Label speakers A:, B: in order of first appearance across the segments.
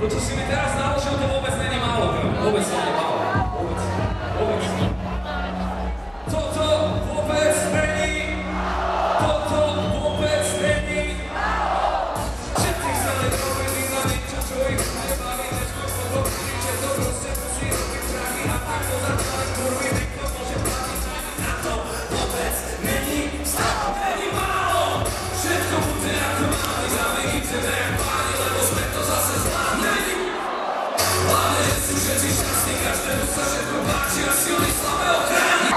A: čo si mi teraz naložil, to vôbec není málo, vôbec to není málo. Vôbec. To vôbec není. Toto vôbec není. Všetci sa neprobili na niečo, čo ich nebaví, nečko potom kriče, to proste musí robiť prachy a tak to začali kurvy, nikto môže platiť ani na to. Vôbec není stav, není málo. Všetko bude ako máme, dáme chceme jak páni, lebo sme to zase zvládneli. Hlavne, že sú všetci šťastní, každému sa všetko páči a silný slabé ochráni.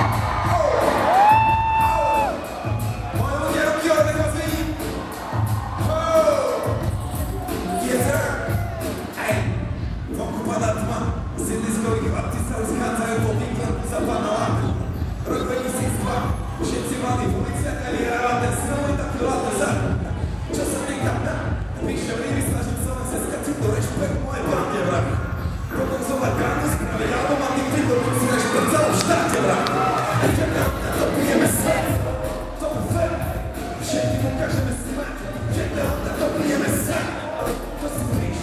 B: Všetci mali v uliciach a vyhrávate strany také lateza. Čo sa nekadá, píšem líry, snažím sa len zeskačiť do rešpekt moje bande vrah. Potom zovať kánu spraviť album a tým vydobiť si rešpekt celom štáte vrah. Idem na to pijeme svet, tomu fair, všetkým ukážeme smet. Idem na to pijeme svet, to si kríž,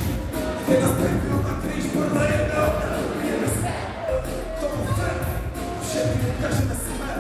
B: keď nás prepijú na kríž, podľa jedného na to pijeme svet, tomu fair, všetkým ukážeme smet.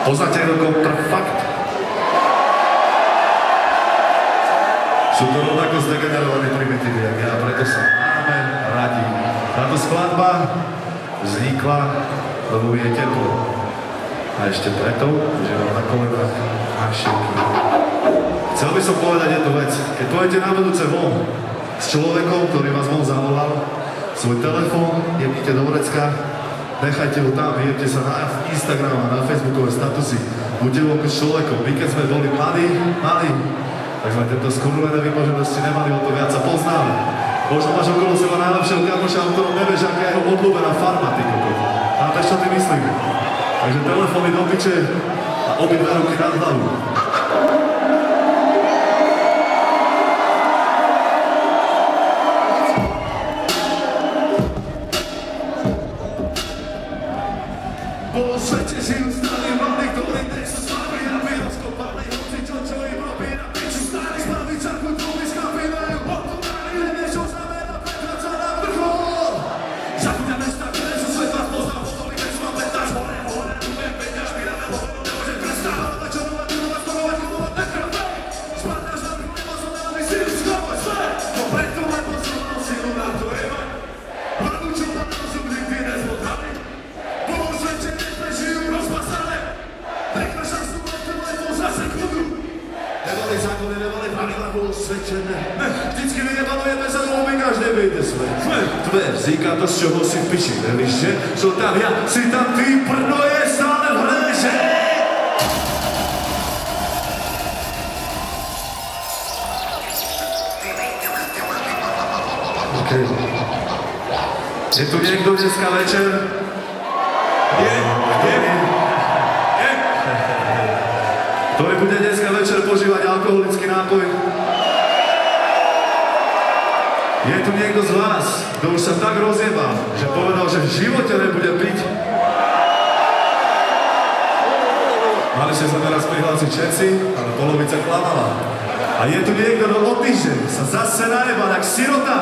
C: Poznáte doktor Fakt? Sú to rovnako zdegenerovaní primitívy, jak ja, preto sa máme radi. Táto skladba vznikla, lebo je teplo. A ešte preto, že mám na kolenách návštevky. Chcel by som povedať jednu vec. Keď pôjdete na budúce von s človekom, ktorý vás von zavolal, svoj telefón, jebnite do vrecka, nechajte ho tam, vyjebte sa na Instagram a na Facebookové statusy. Buďte vonku s človekom. My keď sme boli mladí, tak sme tento skurvené vymoženosti nemali, o to viac sa poznáme. Možno máš okolo seba najlepšieho kamoša, o ktorom nevieš, aká je jeho obľúbená farma, ty kokot. Chápeš, čo ty myslím? Takže telefóny do piče a obidve ruky nad hlavu. Po svete žijú stále mladí, ktorí nie sú slabí, aby rozkopali hoci čo im robí na piču. Stáli z bavičaku, dvomi skapinajú, odpúdali, nevieš, čo znamená pretrať sa na vrchol. Zabúďa mesta, ktoré sú svet vás poznal, potom bez vám letáš hore, umiem peňaž, špinavé hore, nemôže prestávať, čo nová, storovať, kupovať nekrve. Spadnáš na vrchu, nemôžu nemáme sílu, schovať svet, no preto len posilnú silu na to je mať. Pravú, čo na rozum nikdy nezvodali. Nemali zákony, nemali pravidla, bolo svedčené. Vždycky vyjebanujeme za dvomi, každé vyjde svet. Tvé vzniká to, z čoho si v piči, nevíš, že? Čo tam ja, si tam ty, prno je stále v hre, že? Okay. Je tu niekto dneska večer? Je? Ktorý bude dneska večer požívať alkoholický nápoj? Je tu niekto z vás, kto už sa tak rozjebal, že povedal, že v živote nebude piť? Mali ste sa teraz prihlásiť všetci, ale polovica klamala. A je tu niekto, kto o týždeň sa zase najebal jak sirota?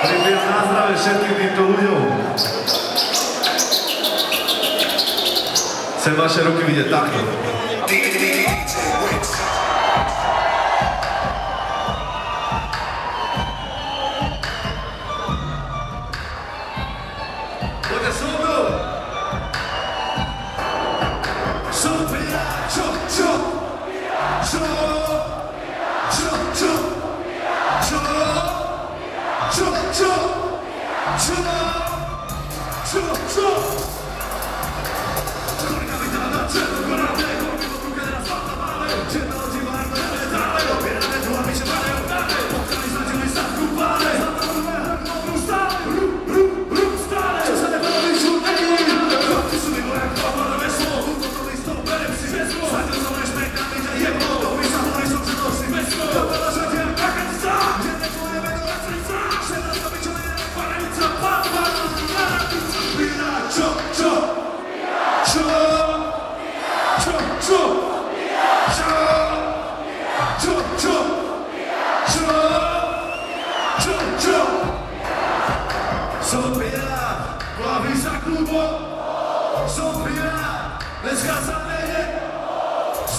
C: Pripijam na zdravie všetkým týmto ľuďom. Chcem vaše ruky vidieť takto.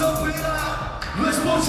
C: Sopira, no es por